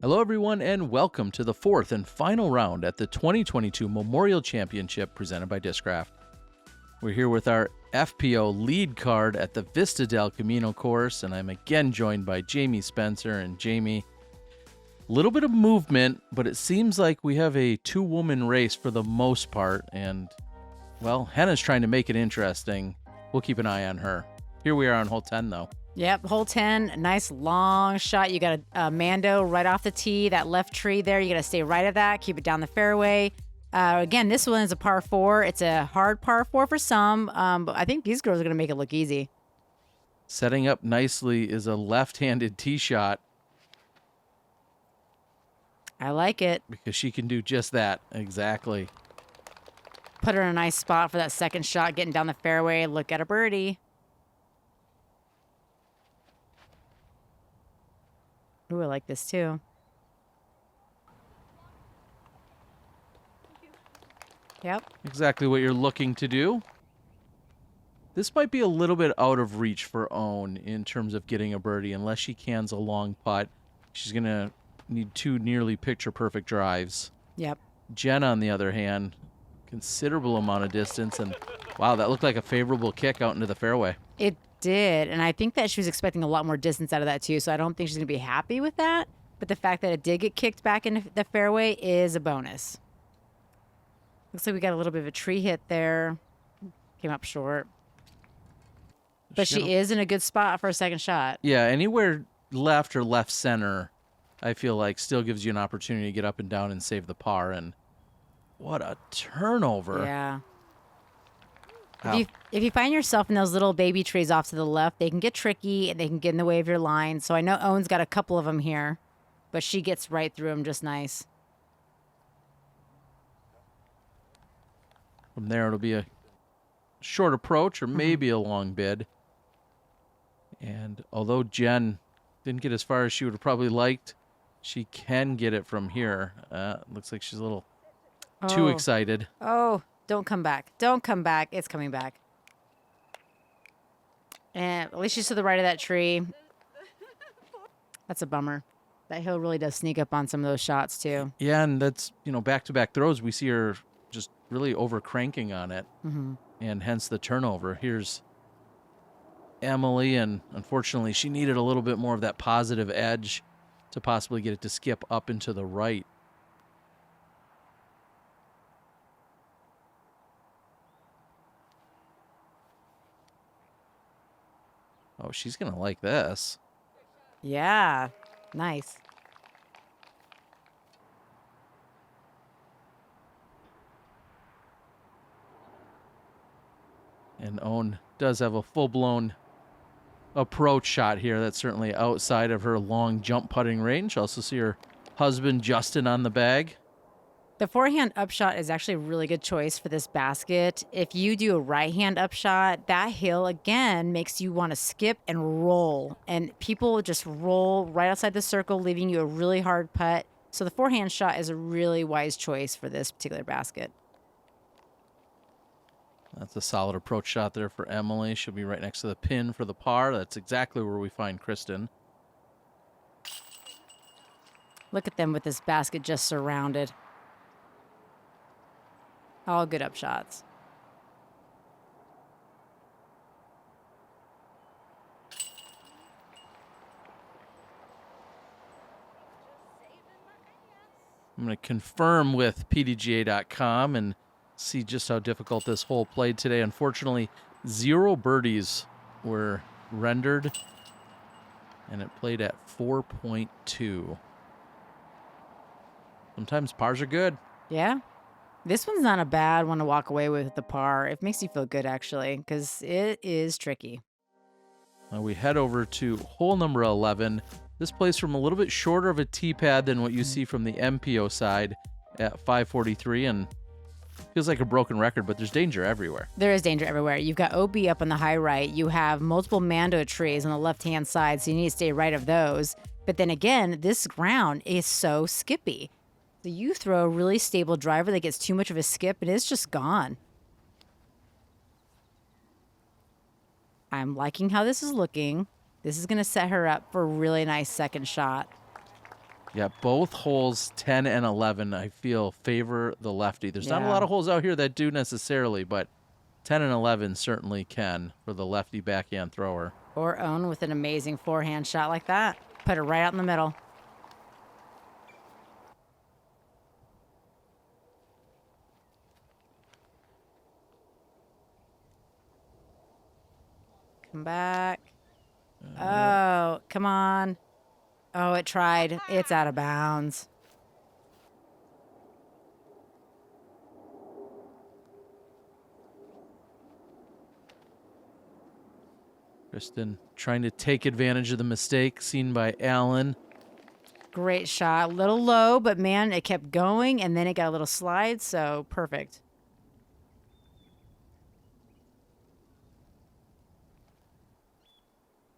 Hello, everyone, and welcome to the fourth and final round at the 2022 Memorial Championship presented by Discraft. We're here with our FPO lead card at the Vista del Camino course, and I'm again joined by Jamie Spencer. And Jamie, a little bit of movement, but it seems like we have a two-woman race for the most part, and, well, Henna's trying to make it interesting. We'll keep an eye on her. Here we are on hole 10, though. Yep, hole 10, nice long shot. You got a Mando right off the tee, that left tree there. You got to stay right at that, keep it down the fairway. Again, this one is a par 4. It's a hard par 4 for some, but I think these girls are going to make it look easy. Setting up nicely is a left-handed tee shot. I like it. Because she can do just that, exactly. Put her in a nice spot for that second shot, getting down the fairway. Look at a birdie. Ooh, I like this too. Yep. Exactly what you're looking to do. This might be a little bit out of reach for Ohn in terms of getting a birdie. Unless she cans a long putt, she's going to need two nearly picture-perfect drives. Yep. Jen, on the other hand, considerable amount of distance. And, wow, that looked like a favorable kick out into the fairway. It did, and I think that she was expecting a lot more distance out of that too, so I don't think she's going to be happy with that. But the fact that it did get kicked back into the fairway is a bonus. Looks like we got a little bit of a tree hit there. Came up short. But she is in a good spot for a second shot. Yeah, anywhere left or left center, I feel like still gives you an opportunity to get up and down and save the par. And what a turnover. Yeah. Wow. If you find yourself in those little baby trees off to the left, they can get tricky and they can get in the way of your line. So I know Owen's got a couple of them here, but she gets right through them just nice. From there, it'll be a short approach or maybe a long bid. And although Jen didn't get as far as she would have probably liked, she can get it from here. Looks like she's a little too excited. Oh, don't come back. Don't come back. It's coming back. And at least she's to the right of that tree. That's a bummer. That hill really does sneak up on some of those shots, too. Yeah, and that's, back-to-back throws. We see her just really over-cranking on it, and hence the turnover. Here's Emily, and unfortunately, she needed a little bit more of that positive edge to possibly get it to skip up and to the right. Oh, she's going to like this. Yeah. Nice. And Ohn does have a full-blown approach shot here. That's certainly outside of her long jump putting range. Also see her husband, Justin, on the bag. The forehand upshot is actually a really good choice for this basket. If you do a right-hand upshot, that hill, again, makes you want to skip and roll. And people just roll right outside the circle, leaving you a really hard putt. So the forehand shot is a really wise choice for this particular basket. That's a solid approach shot there for Emily. She'll be right next to the pin for the par. That's exactly where we find Kristin. Look at them with this basket just surrounded. All good upshots. I'm going to confirm with PDGA.com and see just how difficult this hole played today. Unfortunately, 0 birdies were rendered, and it played at 4.2. Sometimes pars are good. Yeah. This one's not a bad one to walk away with the par. It makes you feel good, actually, because it is tricky. Now we head over to hole number 11. This plays from a little bit shorter of a tee pad than what you see from the MPO side at 543, and feels like a broken record, but there's danger everywhere. There is danger everywhere. You've got OB up on the high right. You have multiple Mando trees on the left-hand side, so you need to stay right of those. But then again, this ground is so skippy. So you throw a really stable driver that gets too much of a skip, and it's just gone. I'm liking how this is looking. This is going to set her up for a really nice second shot. Yeah, both holes 10 and 11, I feel, favor the lefty. There's not a lot Yeah. of holes out here that do necessarily, but 10 and 11 certainly can for the lefty backhand thrower. Or Ohn with an amazing forehand shot like that. Put it right out in the middle. Come back. Oh, come on. Oh, it tried. It's out of bounds. Kristin trying to take advantage of the mistake seen by Allen. Great shot. A little low, but man, it kept going, and then it got a little slide, so perfect.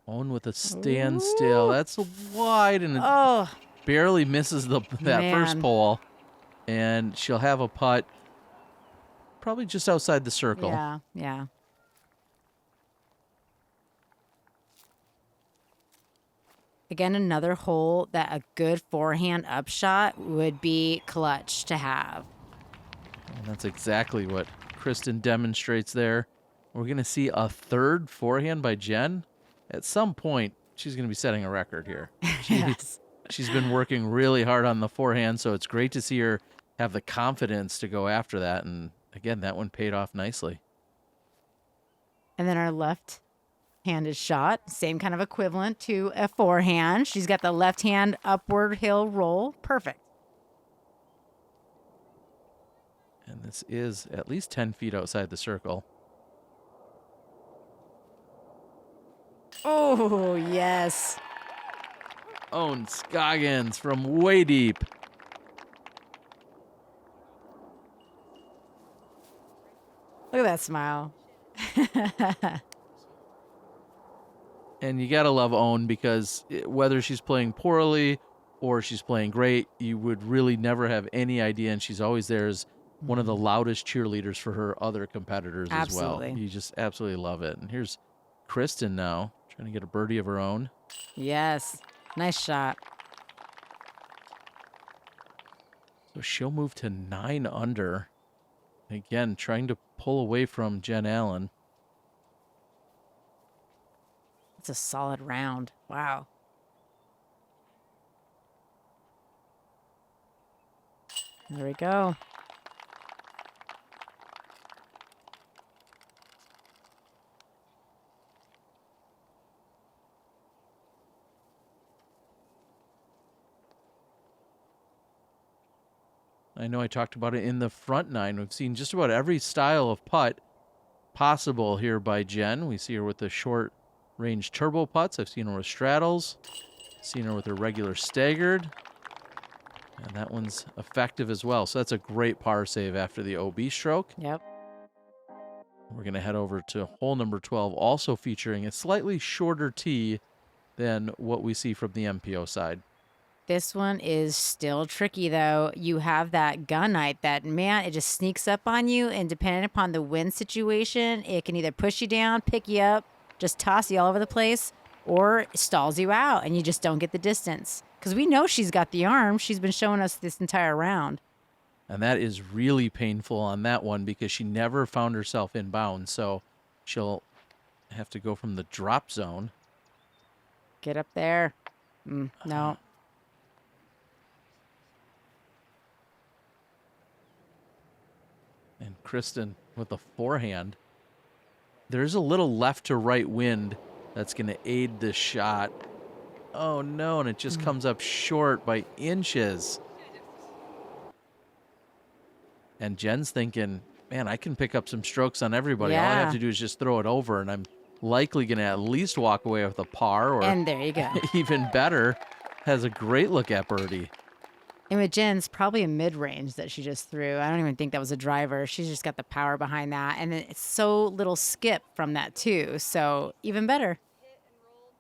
Ohn with a standstill. Ooh. That's wide, and it Oh, barely misses that first Man. pole. And she'll have a putt probably just outside the circle. yeah, yeah. Again, another hole that a good forehand upshot would be clutch to have. And that's exactly what Kristin demonstrates there. We're going to see a third forehand by Jen. At some point, she's going to be setting a record here. Yes. She's been working really hard on the forehand, so it's great to see her have the confidence to go after that. And again, that one paid off nicely. And then our left-handed shot, same kind of equivalent to a forehand. She's got the left hand upward hill roll. Perfect. And this is at least 10 feet outside the circle. Oh, yes. Ohn Scoggins from way deep. Look at that smile. And you got to love Ohn because whether she's playing poorly or she's playing great, you would really never have any idea. And she's always there as one of the loudest cheerleaders for her other competitors as well. Absolutely. You just absolutely love it. And here's Kristin now trying to get a birdie of her own. Yes. Nice shot. So she'll move to 9 under. Again, trying to pull away from Jen Allen. It's a solid round. Wow. There we go. I know I talked about it in the front 9. We've seen just about every style of putt possible here by Jen. We see her with the short range turbo putts. I've seen her with straddles. Seen her with her regular staggered. And that one's effective as well. So that's a great par save after the OB stroke. Yep. We're going to head over to hole number 12, also featuring a slightly shorter tee than what we see from the MPO side. This one is still tricky, though. You have that gunite that, man, it just sneaks up on you. And depending upon the wind situation, it can either push you down, pick you up, just toss you all over the place, or it stalls you out and you just don't get the distance. Because we know she's got the arm. She's been showing us this entire round. And that is really painful on that one because she never found herself in bounds. So she'll have to go from the drop zone. Get up there. No. And Kristin with the forehand. There's a little left to right wind that's going to aid this shot. Oh, no, and it just comes up short by inches. And Jen's thinking, man, I can pick up some strokes on everybody. All I have Yeah. to do is just throw it over, and I'm likely going to at least walk away with a par, or And there you go. even better, has a great look at birdie. And with Jen's probably a mid-range that she just threw. I don't even think that was a driver. She's just got the power behind that. And then it's so little skip from that, too. So even better. Hit and rolled.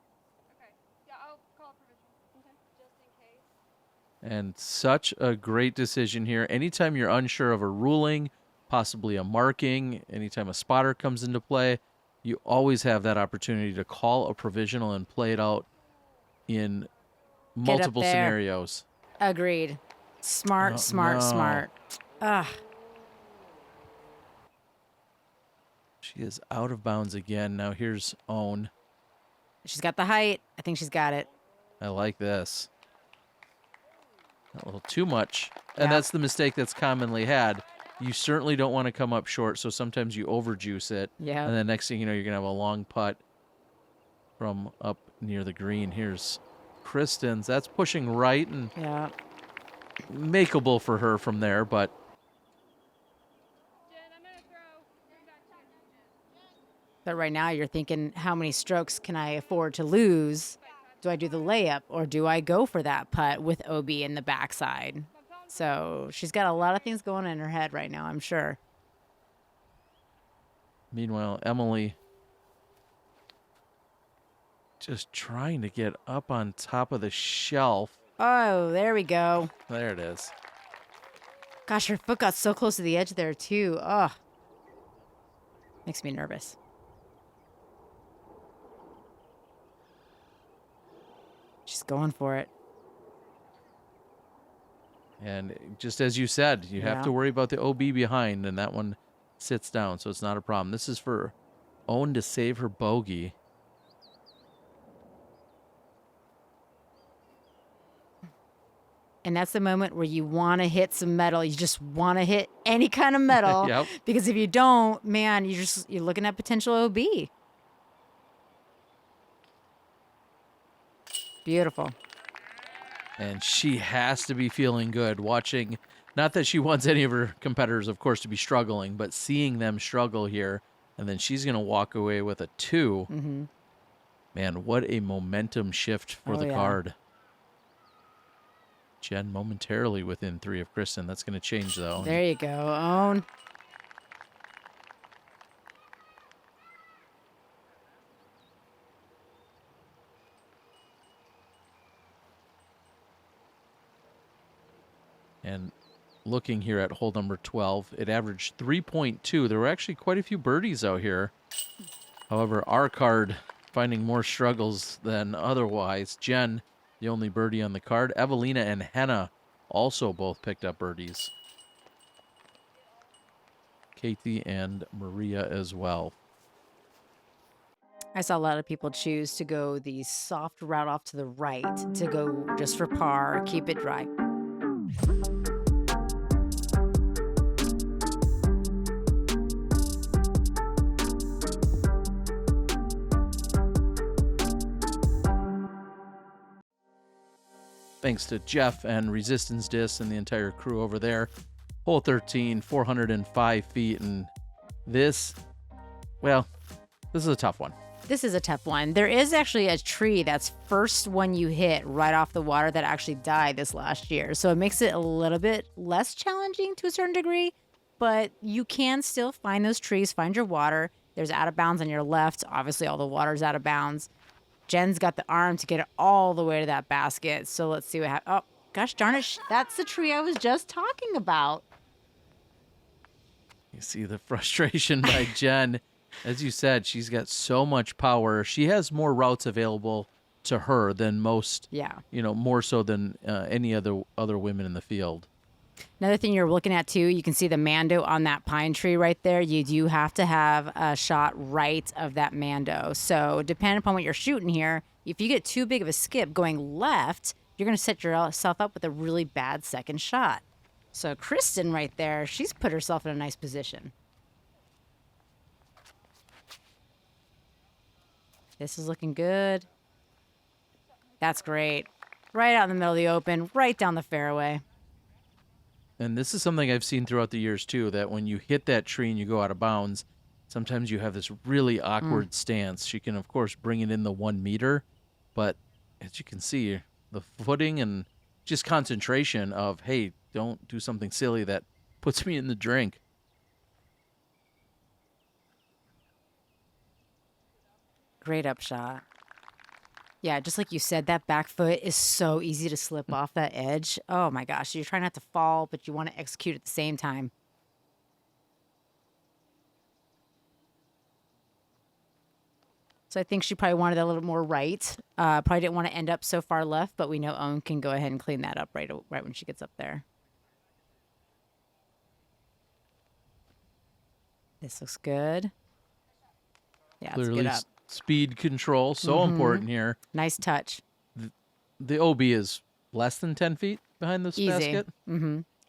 Okay. Yeah, I'll call a provision. Okay. Just in case. And such a great decision here. Anytime you're unsure of a ruling, possibly a marking, anytime a spotter comes into play, you always have that opportunity to call a provisional and play it out in multiple there. scenarios. Agreed. Smart, Oh, smart, no. smart. Ugh. She is out of bounds again. Now here's Ohn. She's got the height. I think she's got it. I like this. A little too much. And Yeah. that's the mistake that's commonly had. You certainly don't want to come up short, so sometimes you overjuice it. Yeah. And then next thing you know, you're going to have a long putt from up near the green. Here's Kristin's. That's pushing right and Yeah. makeable for her from there, but Jen, I'm gonna throw. Bring back to you. But right now you're thinking, how many strokes can I afford to lose? Do I do the layup or do I go for that putt with OB in the backside? So she's got a lot of things going in her head right now, I'm sure. meanwhile, Emily just trying to get up on top of the shelf. Oh, there we go. There it is. Gosh, her foot got so close to the edge there, too. Ugh. Makes me nervous. She's going for it. And just as you said, you have Yeah. to worry about the OB behind, and that one sits down, so it's not a problem. This is for Ohn to save her bogey. And that's the moment where you want to hit some metal. You just want to hit any kind of metal. Yep. Because if you don't, man, you're looking at potential OB. Beautiful. And she has to be feeling good watching. Not that she wants any of her competitors, of course, to be struggling, but seeing them struggle here. And then she's going to walk away with a 2. Mm-hmm. Man, what a momentum shift for Oh, the yeah. card. Jen momentarily within 3 of Kristin. That's going to change, though. There you go, Ohn. And looking here at hole number 12, it averaged 3.2. There were actually quite a few birdies out here. However, our card finding more struggles than otherwise. Jen, the only birdie on the card. Evelina and Henna also both picked up birdies. Katie and Maria as well. I saw a lot of people choose to go the soft route off to the right to go just for par, keep it dry. Thanks to Jeff and Resistance Disc and the entire crew over there. Hole 13, 405 feet. And this, well, this is a tough one. This is a tough one. There is actually a tree that's first one you hit right off the water that actually died this last year. So it makes it a little bit less challenging to a certain degree, but you can still find those trees, find your water. There's out of bounds on your left. Obviously, all the water's out of bounds. Jen's got the arm to get it all the way to that basket. So let's see what happens. Oh, gosh darn it. That's the tree I was just talking about. You see the frustration by Jen. As you said, she's got so much power. She has more routes available to her than most, Yeah. more so than any other women in the field. Another thing you're looking at, too, you can see the Mando on that pine tree right there. You do have to have a shot right of that Mando. So depending upon what you're shooting here, if you get too big of a skip going left, you're going to set yourself up with a really bad second shot. So Kristin right there, she's put herself in a nice position. This is looking good. That's great. Right out in the middle of the open, right down the fairway. And this is something I've seen throughout the years, too, that when you hit that tree and you go out of bounds, sometimes you have this really awkward stance. She can, of course, bring it in the 1 meter, but as you can see, the footing and just concentration of, hey, don't do something silly that puts me in the drink. Great upshot. Yeah, just like you said, that back foot is so easy to slip off that edge. Oh my gosh, you're trying not to fall, but you want to execute at the same time. So I think she probably wanted that a little more right. Probably didn't want to end up so far left, but we know Ohn can go ahead and clean that up right when she gets up there. This looks good. Yeah, it's Clearly, good up. speed control, so important here. Nice touch. The OB is less than 10 feet behind this Easy. basket.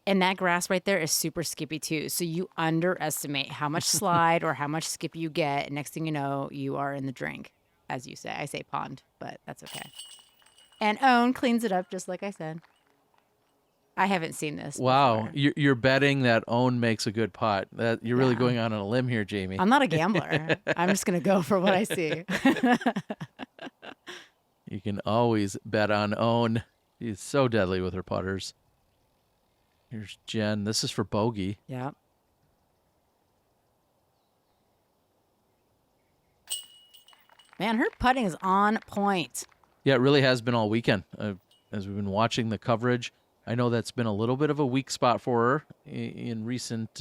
And that grass right there is super skippy too. So you underestimate how much slide or how much skip you get. And next thing you know, you are in the drink, as you say. I say pond, but that's okay. And Ohn cleans it up just like I said. I haven't seen this. Wow, before. you're betting that Ohn makes a good putt. That you're really going on a limb here, Jamie. I'm not a gambler. I'm just going to go for what I see. You can always bet on Ohn. She's so deadly with her putters. Here's Jen. This is for bogey. Yeah. Man, her putting is on point. Yeah, it really has been all weekend. As we've been watching the coverage, I know that's been a little bit of a weak spot for her in recent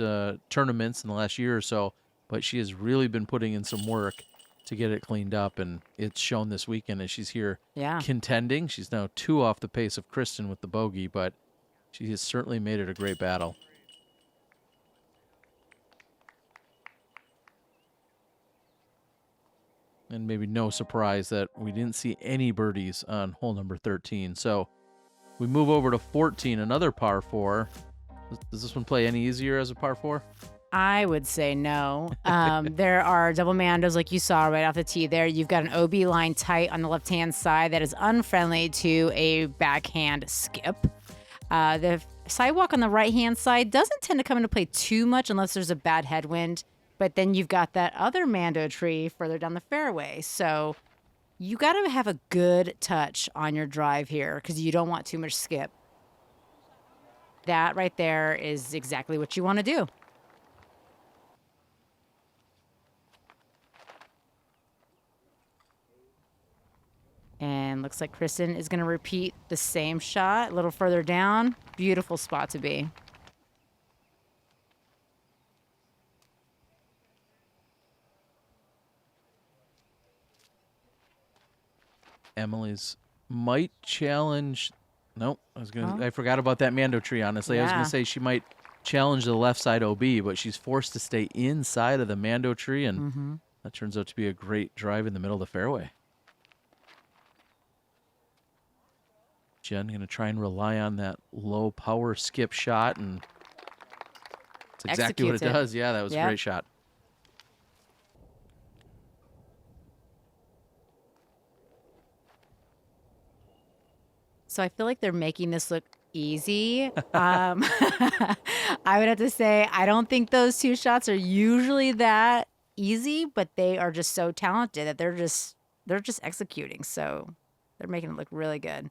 tournaments in the last year or so, but she has really been putting in some work to get it cleaned up, and it's shown this weekend as she's here contending. She's now 2 off the pace of Kristin with the bogey, but she has certainly made it a great battle. And maybe no surprise that we didn't see any birdies on hole number 13. So we move over to 14, another par 4. Does this one play any easier as a par 4? I would say no. There are double mandos like you saw right off the tee there. You've got an OB line tight on the left-hand side that is unfriendly to a backhand skip. The sidewalk on the right-hand side doesn't tend to come into play too much unless there's a bad headwind. But then you've got that other mando tree further down the fairway. So you got to have a good touch on your drive here because you don't want too much skip. That right there is exactly what you want to do. And looks like Kristin is going to repeat the same shot a little further down. Beautiful spot to be. Emily's might challenge. Nope, I forgot about that mando tree. Honestly, I was gonna say she might challenge the left side OB, but she's forced to stay inside of the mando tree, and that turns out to be a great drive in the middle of the fairway. Jen gonna try and rely on that low power skip shot, and it's exactly what it does. Yeah, that was a great shot. So I feel like they're making this look easy. I would have to say I don't think those 2 shots are usually that easy, but they are just so talented that they're just executing. So they're making it look really good.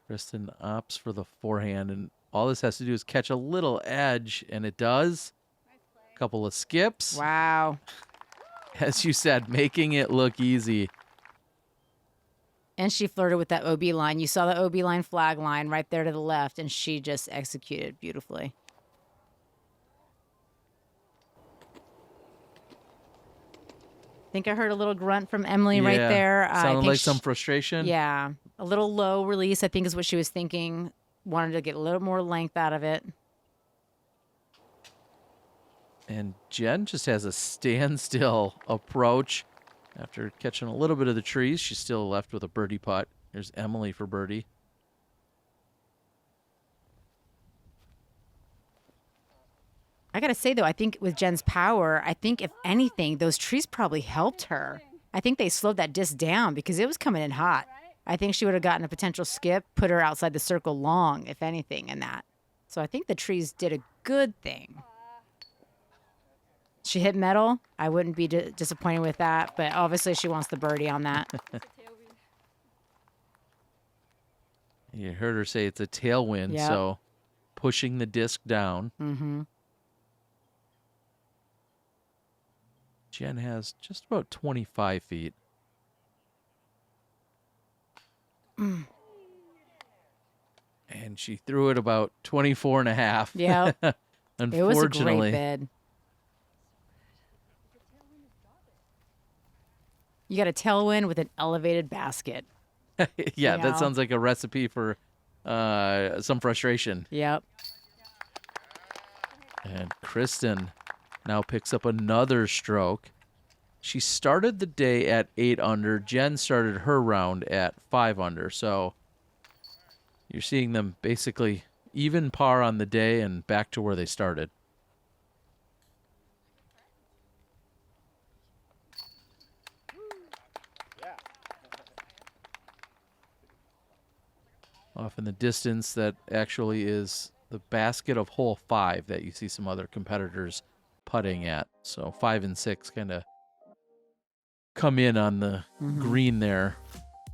Kristin opts for the forehand, and all this has to do is catch a little edge, and it does. A couple of skips. Wow. As you said, making it look easy. And she flirted with that OB line. You saw the OB line flag line right there to the left, and she just executed beautifully. I think I heard a little grunt from Emily right there. Sounded like some frustration. Yeah. A little low release, I think, is what she was thinking. Wanted to get a little more length out of it. And Jen just has a standstill approach. After catching a little bit of the trees, she's still left with a birdie putt. Here's Emily for birdie. I got to say, though, I think with Jen's power, I think if anything, those trees probably helped her. I think they slowed that disc down because it was coming in hot. I think she would have gotten a potential skip, put her outside the circle long, if anything, in that. So I think the trees did a good thing. She hit metal. I wouldn't be disappointed with that, but obviously she wants the birdie on that. You heard her say it's a tailwind, so pushing the disc down. Jen has just about 25 feet. And she threw it about 24 and a half. Yeah. Unfortunately. It was a great bid. You got a tailwind with an elevated basket. Yeah, You that know? sounds like a recipe for some frustration. Yep. And Kristin now picks up another stroke. She started the day at 8 under. Jen started her round at 5 under. So you're seeing them basically even par on the day and back to where they started. Off in the distance, that actually is the basket of hole 5 that you see some other competitors putting at. So 5 and 6 kind of come in on the green there.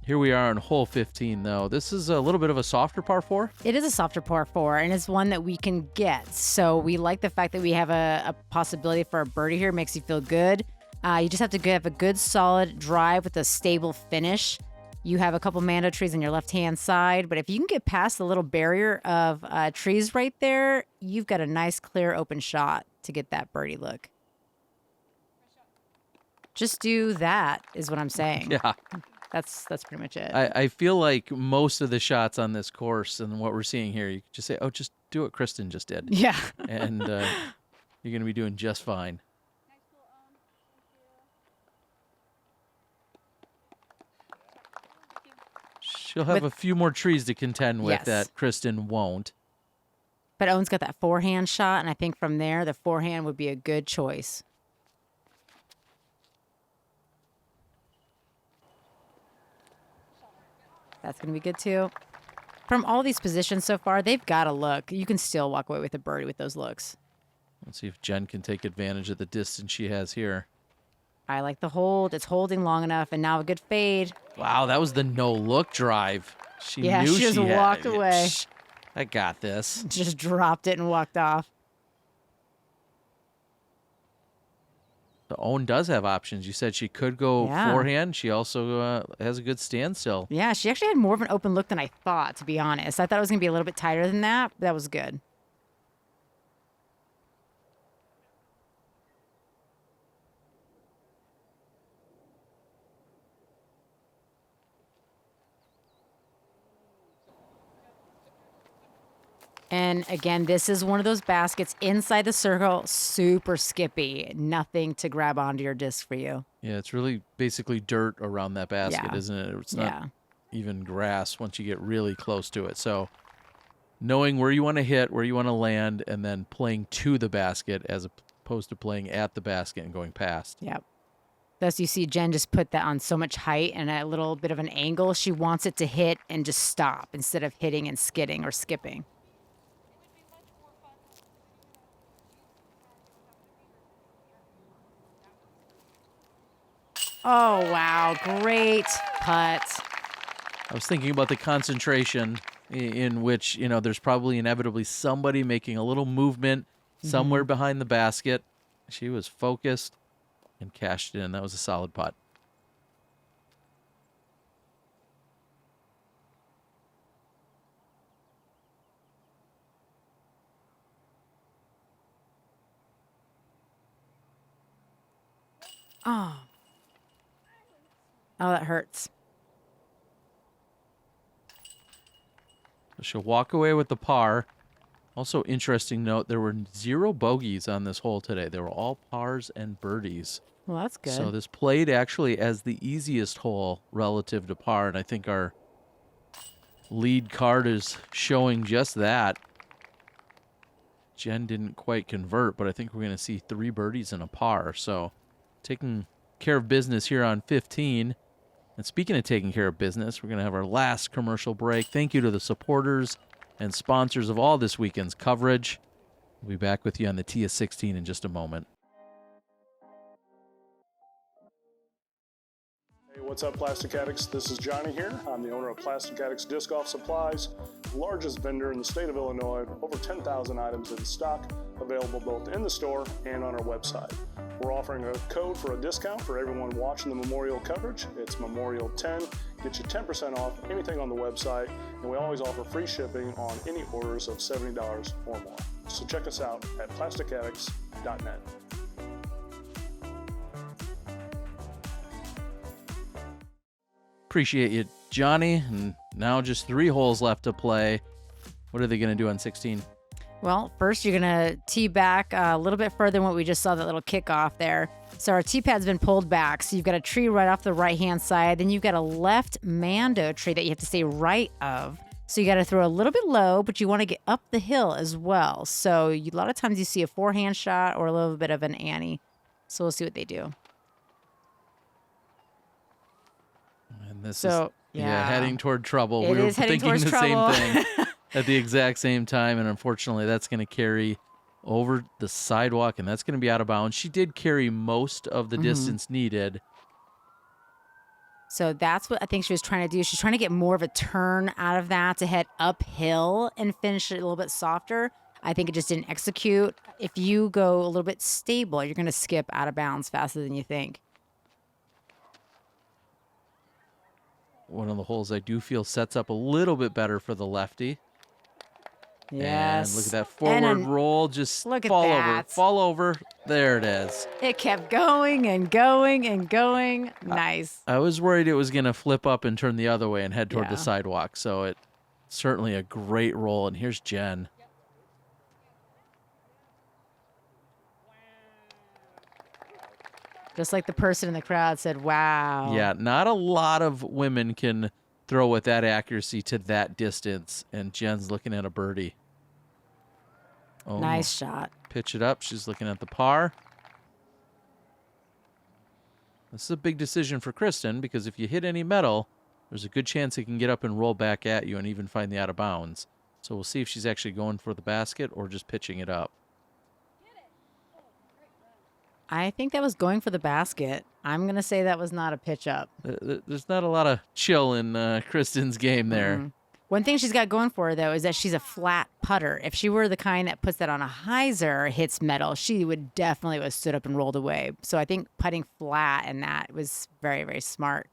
Here we are on hole 15, though. This is a little bit of a softer par 4. It is a softer par 4, and it's one that we can get. So we like the fact that we have a possibility for a birdie here. It makes you feel good. You just have to have a good, solid drive with a stable finish. You have a couple mando trees on your left-hand side, but if you can get past the little barrier of trees right there, you've got a nice, clear, open shot to get that birdie look. Just do that, is what I'm saying. Yeah. That's pretty much it. I feel like most of the shots on this course and what we're seeing here, you could just say, oh, just do what Kristin just did. Yeah. And you're going to be doing just fine. Nice pool, Owen. Thank you. She'll have a few more trees to contend with Yes. that Kristin won't. But Owen's got that forehand shot, and I think from there, the forehand would be a good choice. That's going to be good, too. From all these positions so far, they've got a look. You can still walk away with a birdie with those looks. Let's see if Jen can take advantage of the distance she has here. I like the hold. It's holding long enough, and now a good fade. Wow, that was the no-look drive. She Yeah, knew she just had walked it. away. Shh, I got this. Just dropped it and walked off. The Ohn does have options. You said she could go Yeah. forehand. She also has a good standstill. Yeah, she actually had more of an open look than I thought, to be honest. I thought it was going to be a little bit tighter than that, but that was good. And again, this is one of those baskets inside the circle, super skippy. Nothing to grab onto your disc for you. Yeah, it's really basically dirt around that basket, Yeah. isn't it? It's Yeah. not even grass once you get really close to it. So knowing where you want to hit, where you want to land, and then playing to the basket as opposed to playing at the basket and going past. Yep. Thus, you see Jen just put that on so much height and a little bit of an angle. She wants it to hit and just stop instead of hitting and skidding or skipping. Oh, wow. Great putt. I was thinking about the concentration in which, you know, there's probably inevitably somebody making a little movement somewhere behind the basket. She was focused and cashed it in. That was a solid putt. Oh. Oh, that hurts. She'll walk away with the par. Also, interesting note, there were 0 bogeys on this hole today. They were all pars and birdies. Well, that's good. So this played actually as the easiest hole relative to par, and I think our lead card is showing just that. Jen didn't quite convert, but I think we're going to see 3 birdies and a par. So taking care of business here on 15. And speaking of taking care of business, we're going to have our last commercial break. Thank you to the supporters and sponsors of all this weekend's coverage. We'll be back with you on the Tee of 16 in just a moment. Hey, what's up, Plastic Addicts? This is Johnny here. I'm the owner of Plastic Addicts Disc Golf Supplies, the largest vendor in the state of Illinois, over 10,000 items in stock, available both in the store and on our website. We're offering a code for a discount for everyone watching the Memorial coverage. It's Memorial 10. Get you 10% off anything on the website, and we always offer free shipping on any orders of $70 or more. So check us out at plasticaddicts.net. Appreciate you, Johnny. And now just 3 holes left to play. What are they going to do on 16? Well, first you're going to tee back a little bit further than what we just saw, that little kickoff there. So our tee pad's been pulled back. So you've got a tree right off the right-hand side. Then you've got a left Mando tree that you have to stay right of. So you got to throw a little bit low, but you want to get up the hill as well. So a lot of times you see a forehand shot or a little bit of an ante. So we'll see what they do. And this So, is yeah. heading toward trouble. It We were is heading thinking towards the trouble. same thing at the exact same time, and unfortunately that's going to carry over the sidewalk, and that's going to be out of bounds. She did carry most of the distance needed. So that's what I think she was trying to do. She's trying to get more of a turn out of that to head uphill and finish it a little bit softer. I think it just didn't execute. If you go a little bit stable, you're going to skip out of bounds faster than you think. One of the holes I do feel sets up a little bit better for the lefty. Yes. And look at that And forward roll. Just look at fall over. that. Fall over. There it is. It kept going and going and going. Nice. I was worried it was going to flip up and turn the other way and head toward Yeah. the sidewalk. So it certainly a great roll. And here's Jen. Just like the person in the crowd said, wow. Yeah, not a lot of women can throw with that accuracy to that distance. And Jen's looking at a birdie. Oh, Nice shot. pitch it up. She's looking at the par. This is a big decision for Kristin, because if you hit any metal, there's a good chance it can get up and roll back at you and even find the out of bounds. So we'll see if she's actually going for the basket or just pitching it up. I think that was going for the basket. I'm going to say that was not a pitch up. There's not a lot of chill in Kristin's game there. One thing she's got going for her, though, is that she's a flat putter. If she were the kind that puts that on a hyzer, hits metal, she would definitely have stood up and rolled away. So I think putting flat and that was very, very smart.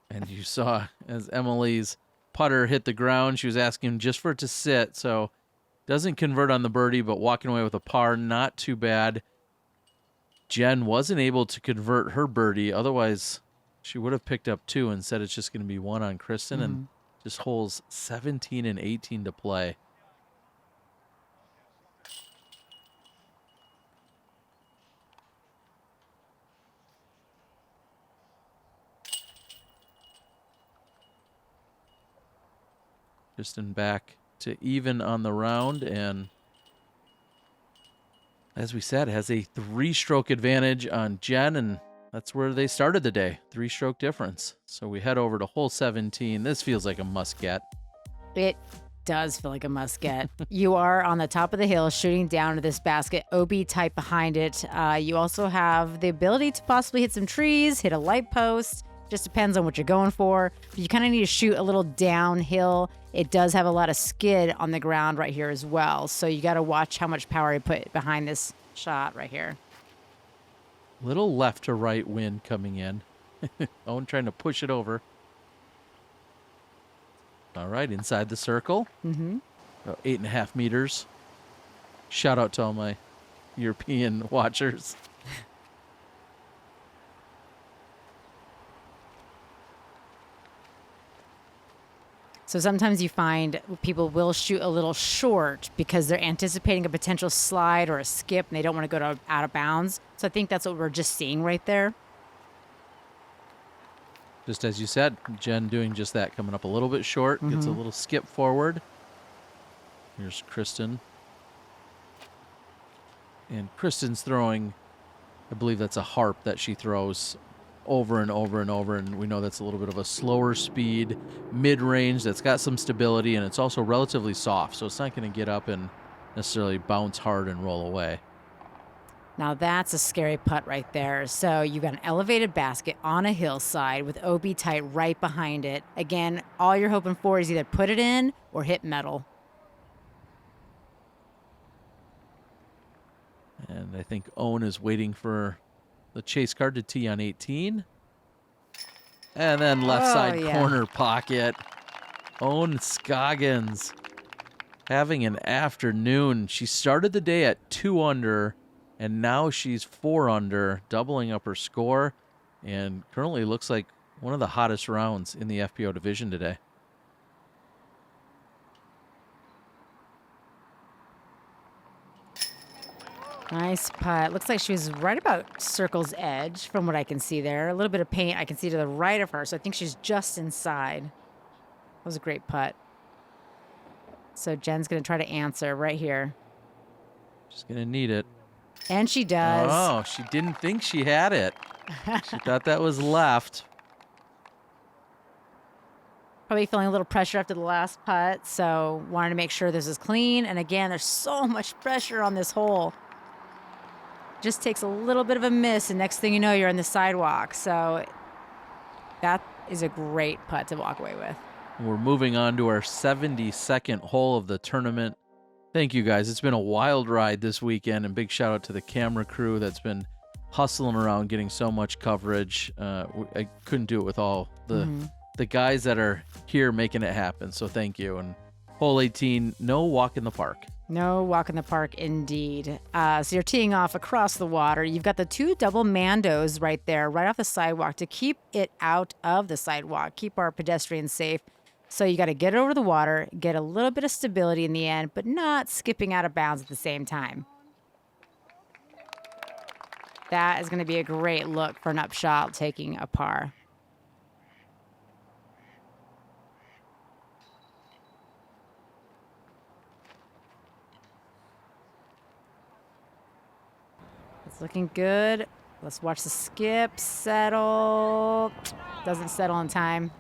And you saw as Emily's putter hit the ground, she was asking just for it to sit. So doesn't convert on the birdie, but walking away with a par, not too bad. Jen wasn't able to convert her birdie. Otherwise, she would have picked up 2. Instead, it's just going to be 1 on Kristin, and just holes 17 and 18 to play. Kristin back to even on the round, and as we said, has a 3-stroke advantage on Jen, and that's where they started the day. 3-stroke difference. So we head over to hole 17. This feels like a must get. It does feel like a must get. You are on the top of the hill shooting down to this basket, OB type behind it. You also have the ability to possibly hit some trees, hit a light post. Just depends on what you're going for. But you kind of need to shoot a little downhill. It does have a lot of skid on the ground right here as well. So you got to watch how much power you put behind this shot right here. Little left to right wind coming in. Ohn trying to push it over. All right, inside the circle. About 8.5 meters. Shout out to all my European watchers. So sometimes you find people will shoot a little short because they're anticipating a potential slide or a skip and they don't want to go out of bounds. So I think that's what we're just seeing right there. Just as you said, Jen doing just that, coming up a little bit short, gets a little skip forward. Here's Kristin. And Kristin's throwing, I believe that's a harp that she throws over and over and over, and we know that's a little bit of a slower speed, mid-range that's got some stability, and it's also relatively soft, so it's not going to get up and necessarily bounce hard and roll away. Now that's a scary putt right there. So you've got an elevated basket on a hillside with OB tight right behind it. Again, all you're hoping for is either put it in or hit metal. And I think Ohn is waiting for the chase card to tee on 18. And then left side corner pocket. Ohn Scoggins having an afternoon. She started the day at 2 under, and now she's 4 under, doubling up her score. and currently looks like one of the hottest rounds in the FPO division today. Nice putt. Looks like she was right about circle's edge from what I can see there. A little bit of paint I can see to the right of her, so I think she's just inside. That was a great putt. So Jen's going to try to answer right here. She's going to need it. And she does. Oh, she didn't think she had it. She thought that was left. Probably feeling a little pressure after the last putt, so wanted to make sure this is clean. And again, there's so much pressure on this hole. Just takes a little bit of a miss, and next thing you know, you're on the sidewalk. So that is a great putt to walk away with. We're moving on to our 72nd hole of the tournament. Thank you, guys. It's been a wild ride this weekend, and big shout out to the camera crew that's been hustling around getting so much coverage. I couldn't do it with all the guys that are here making it happen, so thank you. And hole 18, no walk in the park. No walk in the park, indeed. So you're teeing off across the water. You've got the two double mandos right there, right off the sidewalk to keep it out of the sidewalk, keep our pedestrians safe. So you got to get it over the water, get a little bit of stability in the end, but not skipping out of bounds at the same time. That is going to be a great look for an upshot taking a par. It's looking good. Let's watch the skip settle. Doesn't settle in time.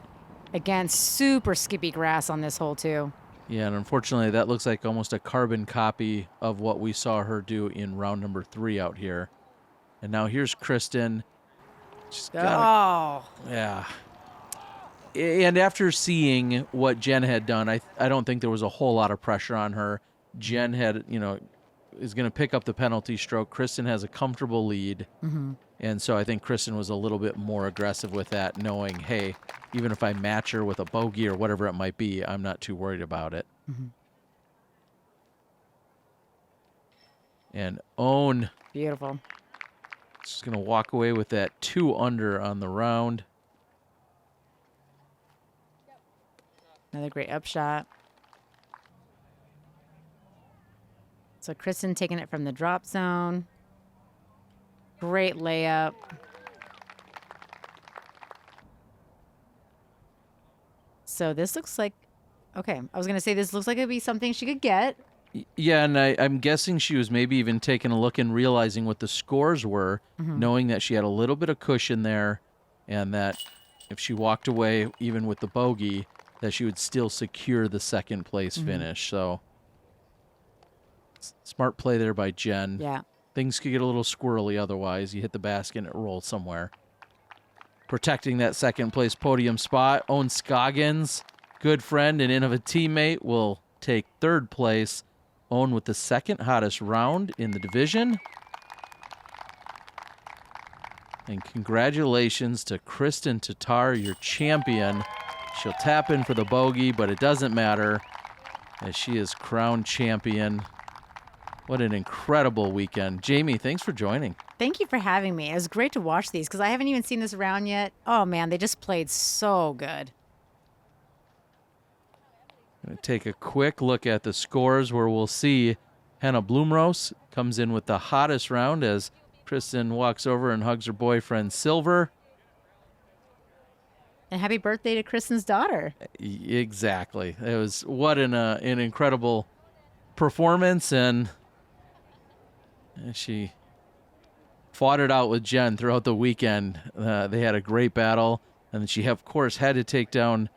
Again, super skippy grass on this hole too. Yeah, and unfortunately, that looks like almost a carbon copy of what we saw her do in round number 3 out here. And now here's Kristin. She's got yeah. And after seeing what Jen had done, I don't think there was a whole lot of pressure on her. Jen had, is going to pick up the penalty stroke. Kristin has a comfortable lead. And so I think Kristin was a little bit more aggressive with that, knowing, hey, even if I match her with a bogey or whatever it might be, I'm not too worried about it. And Ohn. Beautiful. She's going to walk away with that 2 under on the round. Another great upshot. So Kristin taking it from the drop zone. Great layup. So this looks like, okay, I was going to say this looks like it'd be something she could get. Yeah, and I'm guessing she was maybe even taking a look and realizing what the scores were, knowing that she had a little bit of cushion there, and that if she walked away even with the bogey, that she would still secure the second place finish. So smart play there by Jen. Yeah. Things could get a little squirrely otherwise. You hit the basket and it rolls somewhere. Protecting that second place podium spot, Ohn Scoggins, good friend and innovative teammate, will take 3rd place. Ohn with the 2nd hottest round in the division. And congratulations to Kristin Tattar, your champion. She'll tap in for the bogey, but it doesn't matter as she is crowned champion. What an incredible weekend. Jamie, thanks for joining. Thank you for having me. It was great to watch these because I haven't even seen this round yet. Oh, man, they just played so good. Going to take a quick look at the scores where we'll see Hannah Blumrose comes in with the hottest round as Kristin walks over and hugs her boyfriend Silver. And happy birthday to Kristin's daughter. Exactly. It was what an incredible performance, and she fought it out with Jen throughout the weekend. They had a great battle, and she, of course, had to take down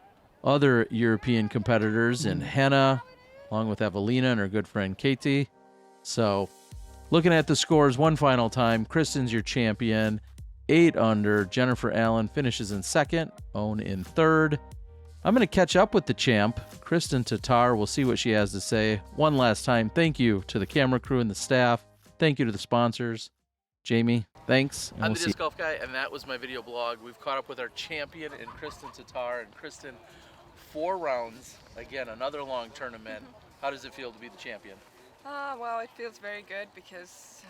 other European competitors in Hannah, along with Evelina and her good friend Katie. So looking at the scores one final time, Kristin's your champion, 8 under. Jennifer Allen finishes in 2nd, Ohn in 3rd. I'm going to catch up with the champ, Kristin Tattar. We'll see what she has to say. One last time, thank you to the camera crew and the staff. Thank you to the sponsors. Jamie, thanks. I'm the Disc Golf Guy, and that was my video blog. We've caught up with our champion in Kristin Tattar. And Kristin, 4 rounds. Again, another long tournament. How does it feel to be the champion? Well, it feels very good because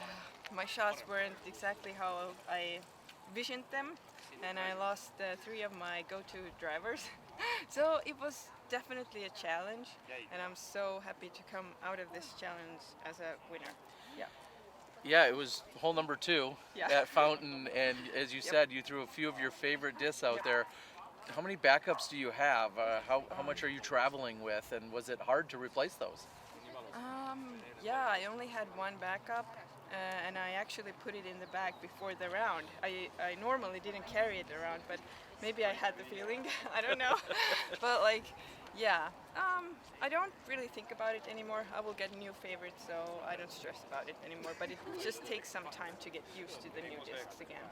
my shots weren't exactly how I visioned them. and I lost 3 of my go-to drivers. So it was definitely a challenge, and I'm so happy to come out of this challenge as a winner. Yeah. Yeah, it was hole number 2 Yeah. at Fountain, and as you said, you threw a few of your favorite discs out there. How many backups do you have? How much are you traveling with, and was it hard to replace those? Yeah, I only had one backup, and I actually put it in the bag before the round. I normally didn't carry it around, but maybe I had the feeling. I don't know. But like, yeah, I don't really think about it anymore. I will get new favorites, so I don't stress about it anymore. But it just takes some time to get used to the new discs again.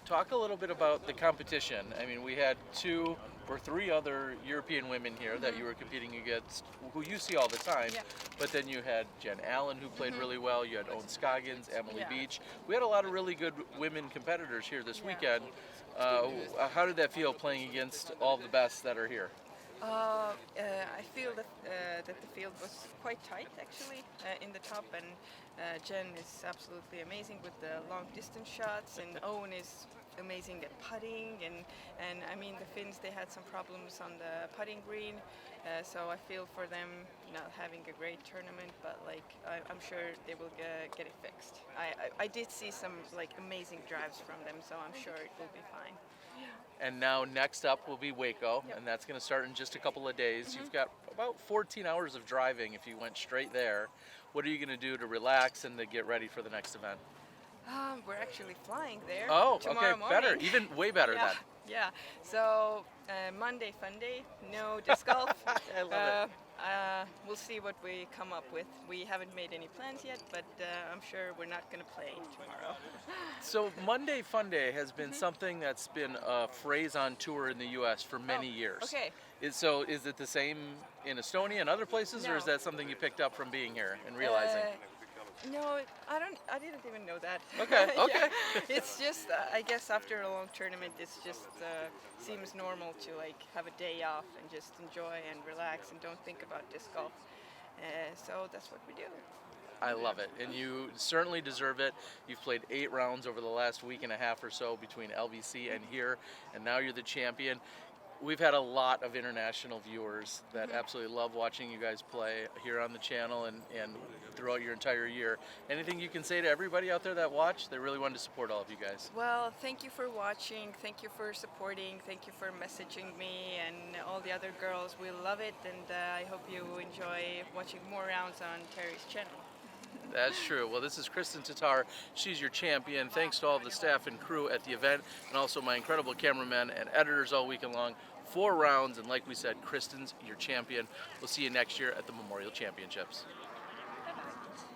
Talk a little bit about the competition. I mean, we had 2 or 3 other European women here that you were competing against, who you see all the time. Yeah. But then you had Jen Allen, who played really well. You had Ohn Scoggins, Emily Yeah. Beach. We had a lot of really good women competitors here this Yeah. weekend. How did that feel playing against all the best that are here? I feel that the field was quite tight actually in the top, and Jen is absolutely amazing with the long distance shots, and Owen is amazing at putting, and I mean the Finns, they had some problems on the putting green, so I feel for them not having a great tournament, but like I'm sure they will get it fixed. I did see some like amazing drives from them, so I'm sure it will be fine. And now next up will be Waco, and that's going to start in just a couple of days. You've got about 14 hours of driving if you went straight there. What are you going to do to relax and to get ready for the next event? We're actually flying there Oh, tomorrow okay, morning. better, even way better Yeah, then. yeah. So Monday fun day, no disc golf. I love it. We'll see what we come up with. We haven't made any plans yet, but I'm sure we're not going to play tomorrow. So Monday Fun Day has been something that's been a phrase on tour in the U.S. for many years. Okay. Is it the same in Estonia and other places, or is No. that something you picked up from being here and realizing? No, I didn't even know that. Okay, Yeah. okay. It's just, I guess after a long tournament, it's just seems normal to like have a day off and just enjoy and relax and don't think about disc golf. So that's what we do. I love it, and you certainly deserve it. You've played 8 rounds over the last week and a half or so between LVC and here, and now you're the champion. We've had a lot of international viewers that absolutely love watching you guys play here on the channel and throughout your entire year. Anything you can say to everybody out there that watch? They really wanted to support all of you guys. Well, thank you for watching, thank you for supporting, thank you for messaging me and all the other girls. We love it, and I hope you enjoy watching more rounds on Terry's channel. That's true. Well, this is Kristin Tattar. She's your champion. Thanks to all of the staff and crew at the event, and also my incredible cameramen and editors all weekend long. 4 rounds, and like we said, Kristin's your champion. We'll see you next year at the Memorial Championships. Bye-bye.